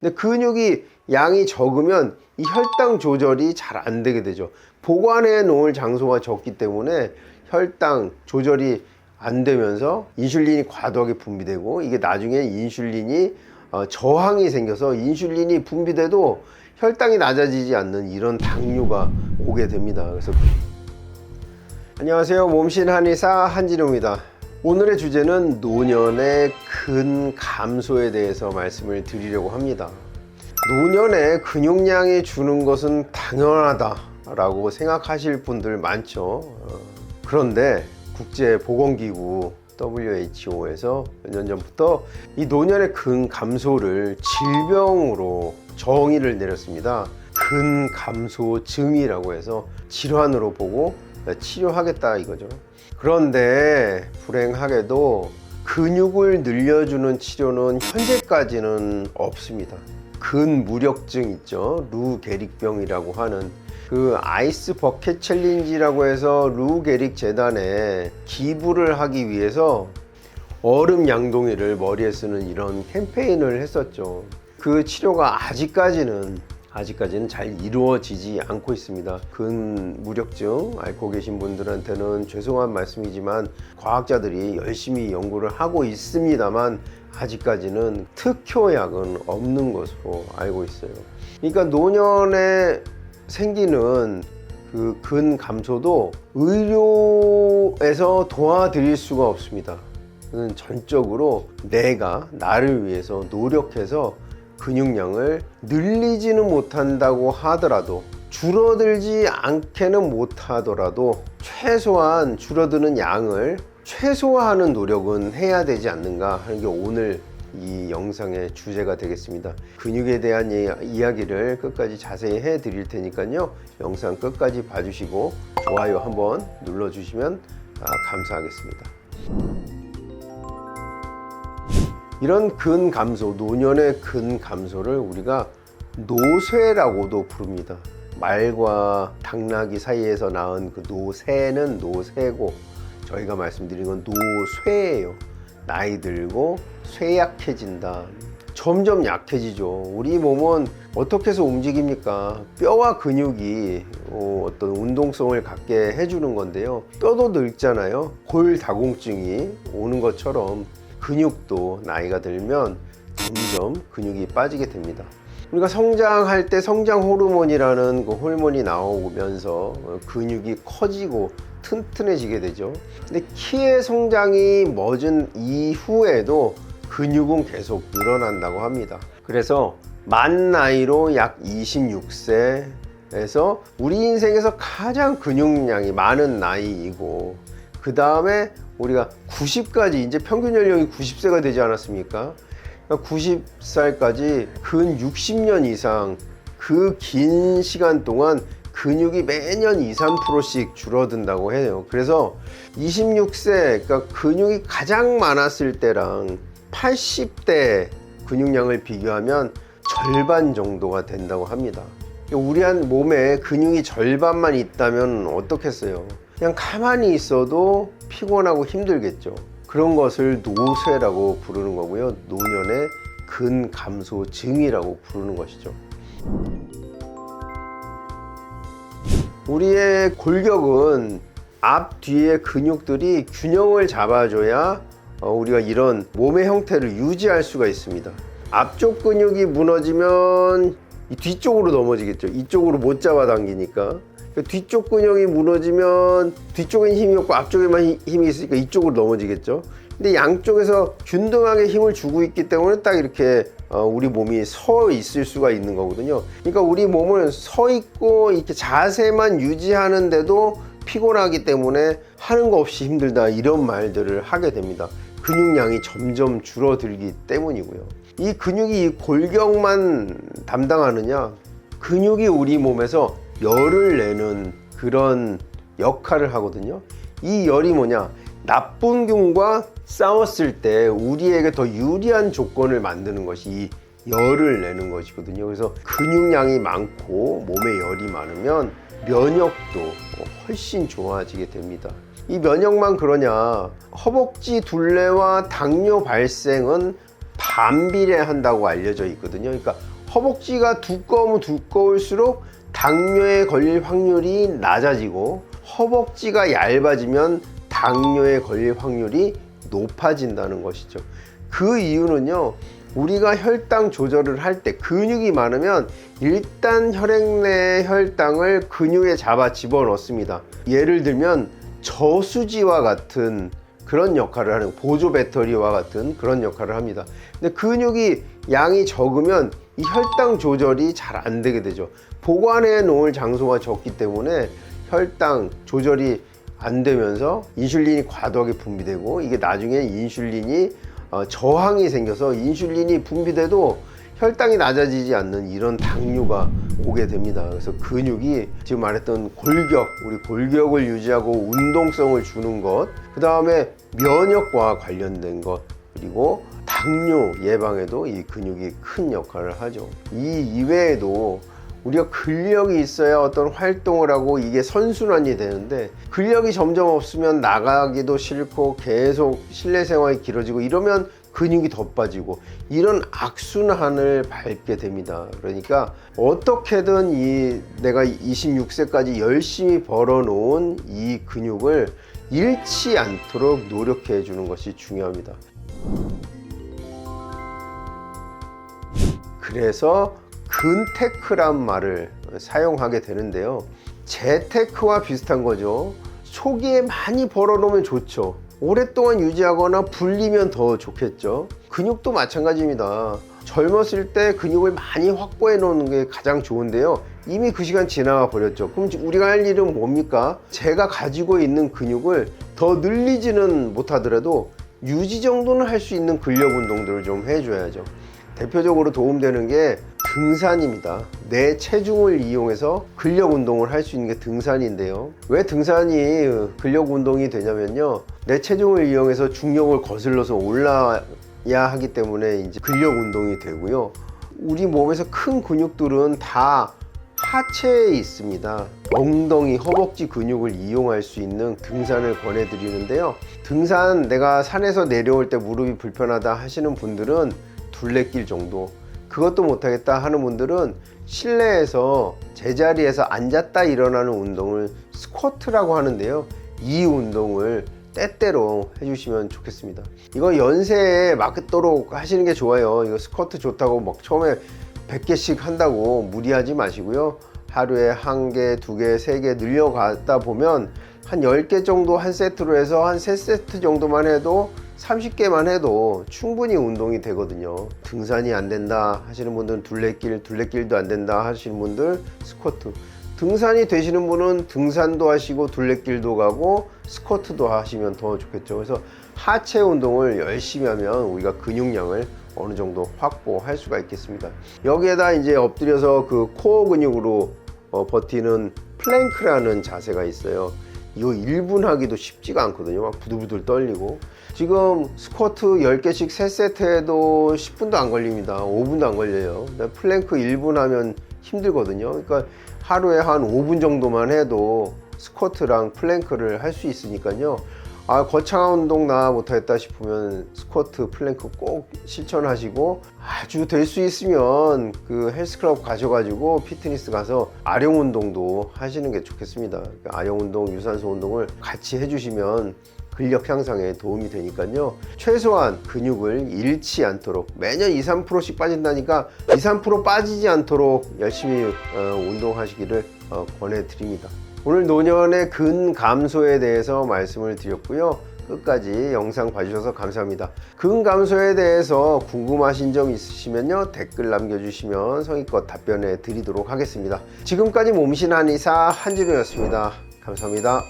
근데 근육이 양이 적으면 이 혈당 조절이 잘 안 되게 되죠. 보관해 놓을 장소가 적기 때문에 혈당 조절이 안 되면서 인슐린이 과도하게 분비되고, 이게 나중에 인슐린이 저항이 생겨서 인슐린이 분비돼도 혈당이 낮아지지 않는 이런 당뇨가 오게 됩니다. 그래서 안녕하세요, 몸신 한의사 한진호입니다. 오늘의 주제는 노년의 근감소에 대해서 말씀을 드리려고 합니다. 노년에 근육량이 주는 것은 당연하다 라고 생각하실 분들 많죠. 그런데 국제보건기구 WHO에서 몇 년 전부터 이 노년의 근감소를 질병으로 정의를 내렸습니다. 근감소증이라고 해서 질환으로 보고 치료하겠다 이거죠. 그런데 불행하게도 근육을 늘려주는 치료는 현재까지는 없습니다. 근무력증 있죠. 루 게릭병이라고 하는 그 아이스 버켓 챌린지라고 해서 루 게릭 재단에 기부를 하기 위해서 얼음 양동이를 머리에 쓰는 이런 캠페인을 했었죠. 그 치료가 아직까지는 잘 이루어지지 않고 있습니다. 근무력증 앓고 계신 분들한테는 죄송한 말씀이지만 과학자들이 열심히 연구를 하고 있습니다만 아직까지는 특효약은 없는 것으로 알고 있어요. 그러니까 노년에 생기는 그 근감소도 의료에서 도와드릴 수가 없습니다. 전적으로 내가 나를 위해서 노력해서 근육량을 늘리지는 못한다고 하더라도, 줄어들지 않게는 못하더라도 최소한 줄어드는 양을 최소화하는 노력은 해야 되지 않는가 하는 게 오늘 이 영상의 주제가 되겠습니다. 근육에 대한 이야기를 끝까지 자세히 해 드릴 테니까요, 영상 끝까지 봐주시고 좋아요 한번 눌러주시면 감사하겠습니다. 이런 근감소, 노년의 근감소를 우리가 노쇠라고도 부릅니다. 말과 당나귀 사이에서 낳은 그 노새는 노쇠고, 저희가 말씀드린 건 노쇠예요. 나이 들고 쇠약해진다. 점점 약해지죠. 우리 몸은 어떻게 해서 움직입니까? 뼈와 근육이 어떤 운동성을 갖게 해주는 건데요. 뼈도 늙잖아요. 골다공증이 오는 것처럼 근육도 나이가 들면 점점 근육이 빠지게 됩니다. 우리가 성장할 때 성장 호르몬이라는 그 호르몬이 나오면서 근육이 커지고 튼튼해지게 되죠. 근데 키의 성장이 멎은 이후에도 근육은 계속 늘어난다고 합니다. 그래서 만 나이로 약 26세에서 우리 인생에서 가장 근육량이 많은 나이이고, 그 다음에 우리가 90까지, 이제 평균 연령이 90세가 되지 않았습니까? 90살까지 근 60년 이상 그 긴 시간 동안 근육이 매년 2, 3%씩 줄어든다고 해요. 그래서 26세, 그러니까 근육이 가장 많았을 때랑 80대 근육량을 비교하면 절반 정도가 된다고 합니다. 우리 한 몸에 근육이 절반만 있다면 어떻겠어요? 그냥 가만히 있어도 피곤하고 힘들겠죠. 그런 것을 노쇠라고 부르는 거고요. 노년의 근감소증이라고 부르는 것이죠. 우리의 골격은 앞, 뒤의 근육들이 균형을 잡아줘야 우리가 이런 몸의 형태를 유지할 수가 있습니다. 앞쪽 근육이 무너지면 뒤쪽으로 넘어지겠죠. 이쪽으로 못 잡아당기니까. 뒤쪽 근육이 무너지면 뒤쪽엔 힘이 없고 앞쪽에만 힘이 있으니까 이쪽으로 넘어지겠죠. 근데 양쪽에서 균등하게 힘을 주고 있기 때문에 딱 이렇게 우리 몸이 서 있을 수가 있는 거거든요. 그러니까 우리 몸은 서 있고 이렇게 자세만 유지하는데도 피곤하기 때문에 하는 거 없이 힘들다, 이런 말들을 하게 됩니다. 근육량이 점점 줄어들기 때문이고요. 이 근육이 이 골격만 담당하느냐? 근육이 우리 몸에서 열을 내는 그런 역할을 하거든요. 이 열이 뭐냐? 나쁜 균과 싸웠을 때 우리에게 더 유리한 조건을 만드는 것이 이 열을 내는 것이거든요. 그래서 근육량이 많고 몸에 열이 많으면 면역도 훨씬 좋아지게 됩니다. 이 면역만 그러냐? 허벅지 둘레와 당뇨 발생은 반비례한다고 알려져 있거든요. 그러니까 허벅지가 두꺼우면 두꺼울수록 당뇨에 걸릴 확률이 낮아지고, 허벅지가 얇아지면 당뇨에 걸릴 확률이 높아진다는 것이죠. 그 이유는요, 우리가 혈당 조절을 할 때 근육이 많으면 일단 혈액 내 혈당을 근육에 잡아 집어넣습니다. 예를 들면 저수지와 같은 그런 역할을 하는, 보조 배터리와 같은 그런 역할을 합니다. 근데 근육이 양이 적으면 이 혈당 조절이 잘 안 되게 되죠. 보관해 놓을 장소가 적기 때문에 혈당 조절이 안 되면서 인슐린이 과도하게 분비되고, 이게 나중에 인슐린이 저항이 생겨서 인슐린이 분비돼도 혈당이 낮아지지 않는 이런 당뇨가 오게 됩니다. 그래서 근육이 지금 말했던 골격, 우리 골격을 유지하고 운동성을 주는 것, 그 다음에 면역과 관련된 것, 그리고 당뇨 예방에도 이 근육이 큰 역할을 하죠. 이 이외에도 우리가 근력이 있어야 어떤 활동을 하고 이게 선순환이 되는데, 근력이 점점 없으면 나가기도 싫고 계속 실내 생활이 길어지고 이러면 근육이 더 빠지고, 이런 악순환을 밟게 됩니다. 그러니까 어떻게든 내가 26세까지 열심히 벌어놓은 이 근육을 잃지 않도록 노력해 주는 것이 중요합니다. 그래서 근테크란 말을 사용하게 되는데요, 재테크와 비슷한 거죠. 초기에 많이 벌어놓으면 좋죠. 오랫동안 유지하거나 불리면 더 좋겠죠. 근육도 마찬가지입니다. 젊었을 때 근육을 많이 확보해 놓는 게 가장 좋은데요, 이미 그 시간 지나가 버렸죠. 그럼 우리가 할 일은 뭡니까? 제가 가지고 있는 근육을 더 늘리지는 못하더라도 유지 정도는 할 수 있는 근력 운동들을 좀 해줘야죠. 대표적으로 도움되는 게 등산입니다. 내 체중을 이용해서 근력 운동을 할 수 있는 게 등산인데요, 왜 등산이 근력 운동이 되냐면요, 내 체중을 이용해서 중력을 거슬러서 올라야 하기 때문에 이제 근력 운동이 되고요. 우리 몸에서 큰 근육들은 다 하체에 있습니다. 엉덩이, 허벅지 근육을 이용할 수 있는 등산을 권해드리는데요, 등산, 내가 산에서 내려올 때 무릎이 불편하다 하시는 분들은 둘레길 정도, 그것도 못하겠다 하는 분들은 실내에서 제자리에서 앉았다 일어나는 운동을 스쿼트라고 하는데요, 이 운동을 때때로 해주시면 좋겠습니다. 이거 연세에 맞도록 하시는 게 좋아요. 이거 스쿼트 좋다고 막 처음에 100개씩 한다고 무리하지 마시고요, 하루에 1개, 2개, 3개 늘려가다 보면 한 10개 정도 한 세트로 해서 한 3세트 정도만 해도, 30개만 해도 충분히 운동이 되거든요. 등산이 안 된다 하시는 분들은 둘레길도 안 된다 하시는 분들 스쿼트, 등산이 되시는 분은 등산도 하시고 둘레길도 가고 스쿼트도 하시면 더 좋겠죠. 그래서 하체 운동을 열심히 하면 우리가 근육량을 어느 정도 확보할 수가 있겠습니다. 여기에다 이제 엎드려서 그 코어 근육으로 버티는 플랭크라는 자세가 있어요. 이거 1분 하기도 쉽지가 않거든요. 막 부들부들 떨리고. 지금 스쿼트 10개씩 3세트 해도 10분도 안 걸립니다. 5분도 안 걸려요. 플랭크 1분 하면 힘들거든요. 그러니까 하루에 한 5분 정도만 해도 스쿼트랑 플랭크를 할 수 있으니까요. 거창한 운동 나 못하겠다 싶으면 스쿼트, 플랭크 꼭 실천하시고, 아주 될 수 있으면 그 헬스클럽 가셔가지고 피트니스 가서 아령 운동도 하시는 게 좋겠습니다. 그러니까 아령 운동, 유산소 운동을 같이 해주시면 근력 향상에 도움이 되니까요, 최소한 근육을 잃지 않도록, 매년 2~3%씩 빠진다니까 2~3% 빠지지 않도록 열심히 운동하시기를 권해드립니다. 오늘 노년의 근 감소에 대해서 말씀을 드렸고요, 끝까지 영상 봐주셔서 감사합니다. 근 감소에 대해서 궁금하신 점 있으시면요, 댓글 남겨주시면 성의껏 답변해 드리도록 하겠습니다. 지금까지 몸신 한의사 한진우였습니다. 감사합니다.